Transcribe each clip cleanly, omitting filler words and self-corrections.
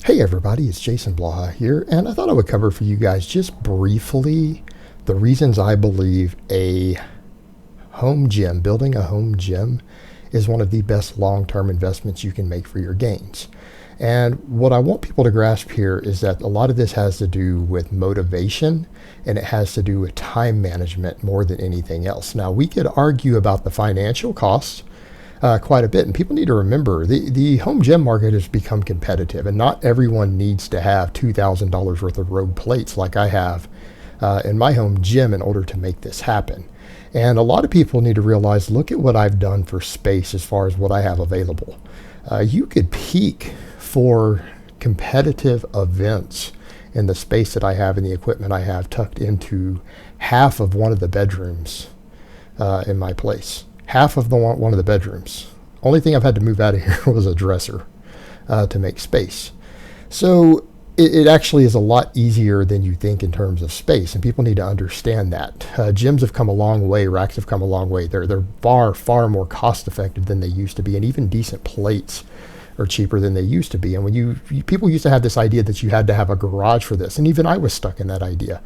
Hey everybody, it's Jason Blaha here, and I thought I would cover for you guys just briefly the reasons I believe a home gym, building a home gym, is one of the best long-term investments you can make for your gains. And what I want people to grasp here is that a lot of this has to do with motivation, and it has to do with time management more than anything else. Now, we could argue about the financial costs quite a bit, and people need to remember the home gym market has become competitive, and not everyone needs to have $2,000 worth of rogue plates like I have in my home gym in order to make this happen. And a lot of people need to realize, look at what I've done for space as far as what I have available. You could peak for competitive events in the space that I have and the equipment I have tucked into half of one of the bedrooms in my place. Half of one of the bedrooms. Only thing I've had to move out of here was a dresser to make space. So it actually is a lot easier than you think in terms of space, and people need to understand that. Gyms have come a long way, racks have come a long way. They're far more cost effective than they used to be, and even decent plates are cheaper than they used to be. And when people used to have this idea that you had to have a garage for this, and even I was stuck in that idea.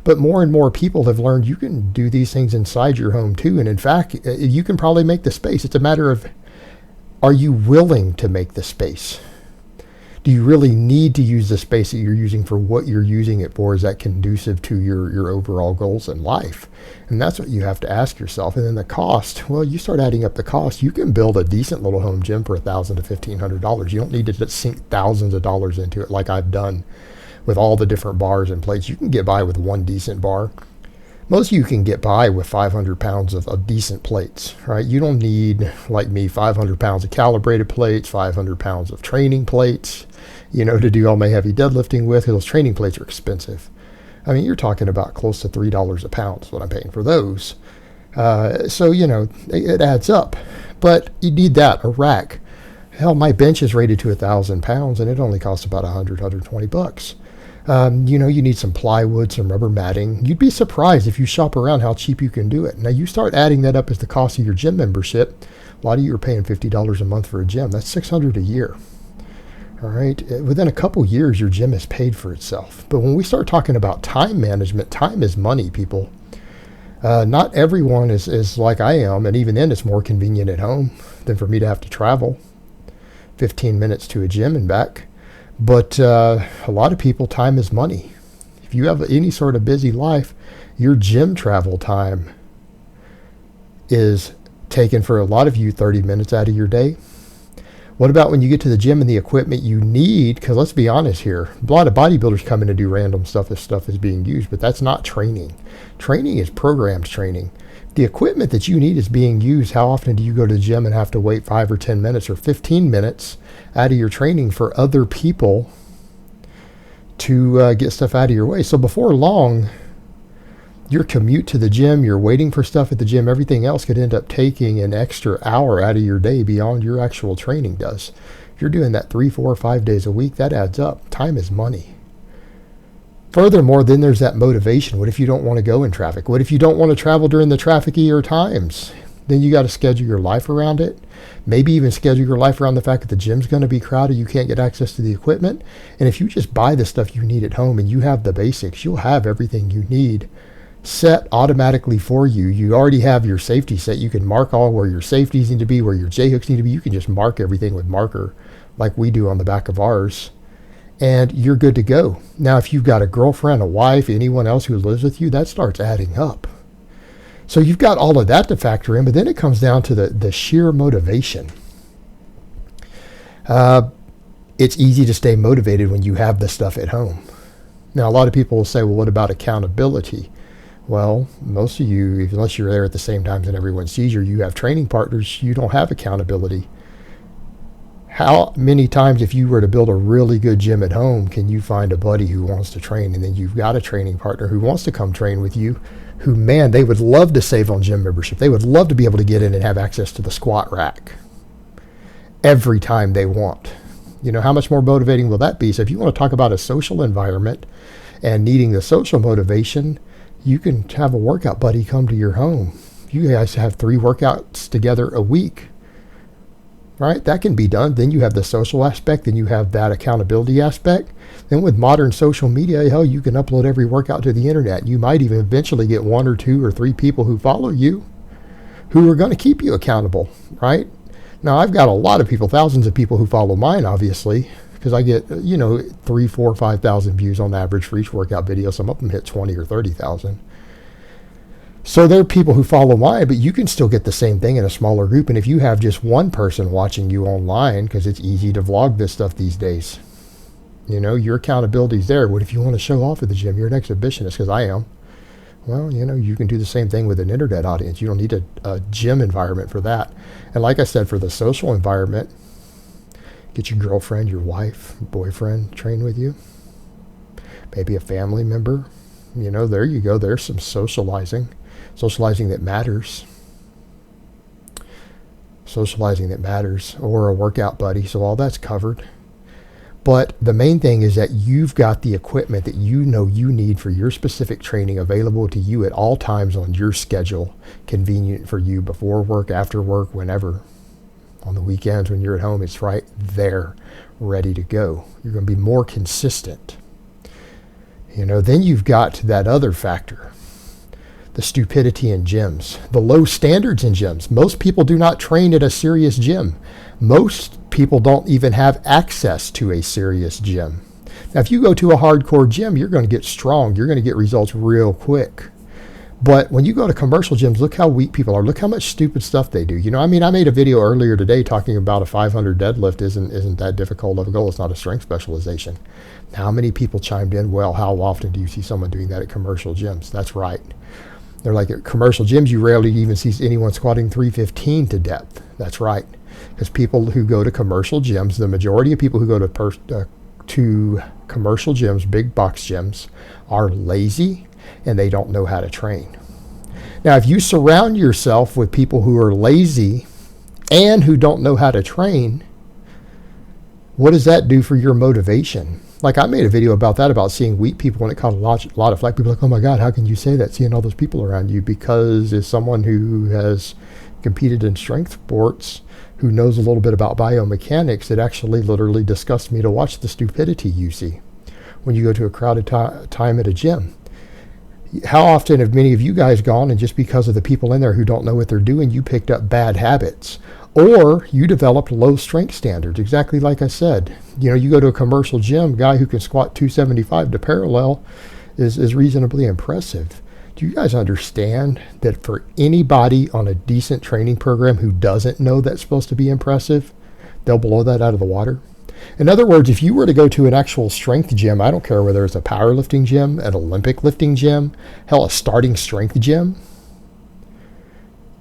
But more and more people have learned you can do these things inside your home too. And in fact, you can probably make the space. It's a matter of, are you willing to make the space? Do you really need to use the space that you're using for what you're using it for? Is that conducive to your overall goals in life? And that's what you have to ask yourself. And then the cost, well, you start adding up the cost. You can build a decent little home gym for $1,000 to $1,500. You don't need to sink thousands of dollars into it like I've done with all the different bars and plates. You can get by with one decent bar. Most of you can get by with 500 pounds of decent plates, right? You don't need, like me, 500 pounds of calibrated plates, 500 pounds of training plates, to do all my heavy deadlifting with. Those training plates are expensive. I mean, you're talking about close to $3 a pound is what I'm paying for those. So, it adds up. But you need that, a rack. Hell, my bench is rated to 1,000 pounds, and it only costs about $120. You need some plywood, some rubber matting. You'd be surprised if you shop around how cheap you can do it. Now, you start adding that up as the cost of your gym membership. A lot of you are paying $50 a month for a gym. That's $600 a year. All right. Within a couple years, your gym has paid for itself. But when we start talking about time management, time is money, people. Not everyone is like I am. And even then, it's more convenient at home than for me to have to travel 15 minutes to a gym and back. But a lot of people, time is money. If you have any sort of busy life, your gym travel time is taken for a lot of you 30 minutes out of your day. What about when you get to the gym and the equipment you need? Because let's be honest here, a lot of bodybuilders come in to do random stuff as stuff is being used, but that's not training. Training is programmed training. The equipment that you need is being used. How often do you go to the gym and have to wait 5 or 10 minutes or 15 minutes out of your training for other people to get stuff out of your way? So before long, your commute to the gym, you're waiting for stuff at the gym, everything else could end up taking an extra hour out of your day beyond your actual training does. If you're doing that 3, 4, 5 days a week, that adds up. Time is money. Furthermore, then there's that motivation. What if you don't want to go in traffic? What if you don't want to travel during the traffic-ier times? Then you got to schedule your life around it. Maybe even schedule your life around the fact that the gym's going to be crowded. You can't get access to the equipment. And if you just buy the stuff you need at home and you have the basics, you'll have everything you need set automatically for you. You already have your safety set. You can mark all where your safeties need to be, where your J-hooks need to be. You can just mark everything with marker like we do on the back of ours, and you're good to go. Now, if you've got a girlfriend, a wife, anyone else who lives with you, that starts adding up. So you've got all of that to factor in, but then it comes down to the sheer motivation. It's easy to stay motivated when you have the stuff at home. Now, a lot of people will say, well, what about accountability? Well, most of you, unless you're there at the same time and everyone sees you have training partners, you don't have accountability. How many times, if you were to build a really good gym at home, can you find a buddy who wants to train, and then you've got a training partner who wants to come train with you, who, man, they would love to save on gym membership. They would love to be able to get in and have access to the squat rack every time they want. How much more motivating will that be? So if you want to talk about a social environment and needing the social motivation, you can have a workout buddy come to your home. You guys have 3 workouts together a week. right? That can be done. Then you have the social aspect, then you have that accountability aspect. Then with modern social media, hell, you can upload every workout to the internet. You might even eventually get 1 or 2 or 3 people who follow you who are going to keep you accountable, right? Now, I've got a lot of people, thousands of people who follow mine, obviously, because I get, 3, 4, 5,000 views on average for each workout video. Some of them hit 20 or 30,000. So there are people who follow mine, but you can still get the same thing in a smaller group. And if you have just one person watching you online, because it's easy to vlog this stuff these days, your accountability is there. What if you want to show off at the gym? You're an exhibitionist, because I am. Well, you can do the same thing with an internet audience. You don't need a gym environment for that. And like I said, for the social environment, get your girlfriend, your wife, boyfriend train with you. Maybe a family member. There you go. There's some socializing. Socializing that matters. Socializing that matters. Or a workout buddy. So all that's covered. But the main thing is that you've got the equipment that you need for your specific training available to you at all times on your schedule, convenient for you before work, after work, whenever. On the weekends when you're at home, it's right there, ready to go. You're going to be more consistent. Then you've got that other factor, the stupidity in gyms, the low standards in gyms. Most people do not train at a serious gym. Most people don't even have access to a serious gym. Now, if you go to a hardcore gym, you're going to get strong. You're going to get results real quick. But when you go to commercial gyms, look how weak people are. Look how much stupid stuff they do. I made a video earlier today talking about a 500 deadlift isn't that difficult of a goal. It's not a strength specialization. How many people chimed in? Well, how often do you see someone doing that at commercial gyms? That's right. They're like, at commercial gyms, you rarely even see anyone squatting 315 to depth. That's right. Because people who go to commercial gyms, the majority of people who go to commercial gyms, big box gyms, are lazy and they don't know how to train. Now, if you surround yourself with people who are lazy and who don't know how to train, what does that do for your motivation? Like, I made a video about that, about seeing weak people, when it caught a lot of flack. People are like, oh my God, how can you say that, seeing all those people around you? Because as someone who has competed in strength sports, who knows a little bit about biomechanics, it actually literally disgusts me to watch the stupidity you see when you go to a crowded time at a gym. How often have many of you guys gone and just because of the people in there who don't know what they're doing, you picked up bad habits? Or you developed low strength standards, exactly like I said. You go to a commercial gym, guy who can squat 275 to parallel is reasonably impressive. Do you guys understand that for anybody on a decent training program who doesn't know that's supposed to be impressive, they'll blow that out of the water? In other words, if you were to go to an actual strength gym, I don't care whether it's a powerlifting gym, an Olympic lifting gym, hell, a starting strength gym,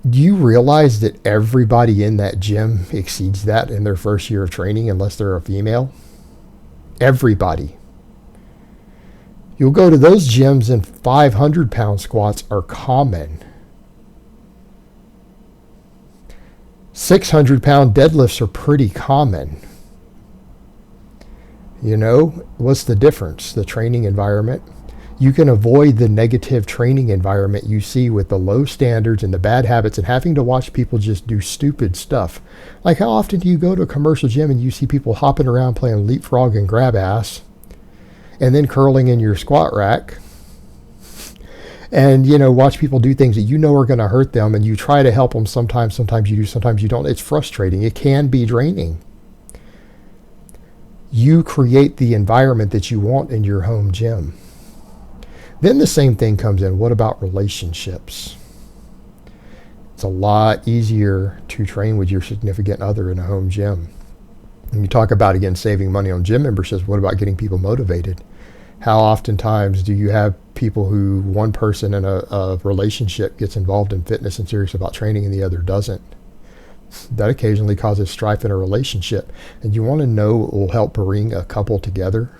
do you realize that everybody in that gym exceeds that in their first year of training unless they're a female? Everybody. You'll go to those gyms and 500-pound squats are common. 600-pound deadlifts are pretty common. What's the difference? The training environment. You can avoid the negative training environment you see with the low standards and the bad habits and having to watch people just do stupid stuff. Like, how often do you go to a commercial gym and you see people hopping around playing leapfrog and grab ass and then curling in your squat rack and, watch people do things that are going to hurt them, and you try to help them sometimes you do, sometimes you don't. It's frustrating. It can be draining. You create the environment that you want in your home gym. Then the same thing comes in. What about relationships? It's a lot easier to train with your significant other in a home gym. When you talk about, again, saving money on gym memberships, what about getting people motivated? How oftentimes do you have people who one person in a relationship gets involved in fitness and serious about training and the other doesn't? That occasionally causes strife in a relationship. And you want to know what will help bring a couple together?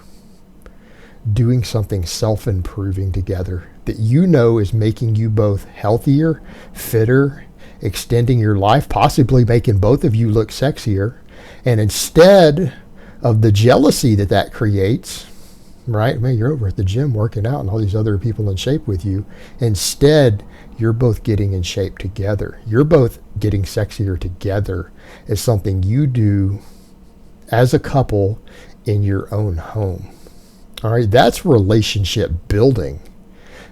Doing something self-improving together that is making you both healthier, fitter, extending your life, possibly making both of you look sexier. And instead of the jealousy that creates, right? Man, you're over at the gym working out and all these other people in shape with you. Instead, you're both getting in shape together. You're both getting sexier together as something you do as a couple in your own home. All right, that's relationship building.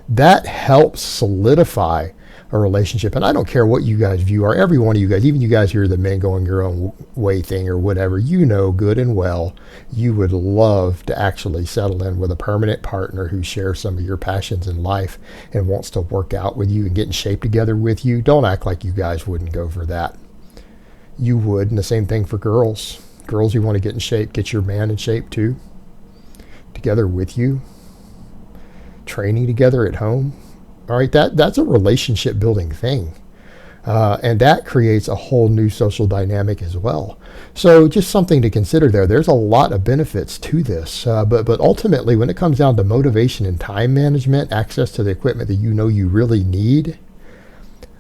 That helps solidify a relationship. And I don't care what you guys view, or every one of you guys, even you guys here, the men going your own way thing or whatever, you know good and well you would love to actually settle in with a permanent partner who shares some of your passions in life and wants to work out with you and get in shape together with you. Don't act like you guys wouldn't go for that. You would. And the same thing for girls. Girls, you want to get in shape, get your man in shape too, together with you, training together at home. All right, that's a relationship building thing. And that creates a whole new social dynamic as well. So just something to consider there. There's a lot of benefits to this. But ultimately, when it comes down to motivation and time management, access to the equipment that you know you really need,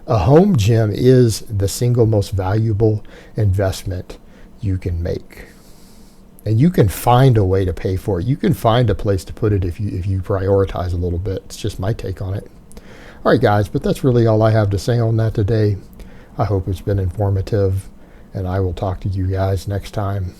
a home gym is the single most valuable investment you can make. And you can find a way to pay for it. You can find a place to put it if you prioritize a little bit. It's just my take on it. All right, guys, but that's really all I have to say on that today. I hope it's been informative, and I will talk to you guys next time.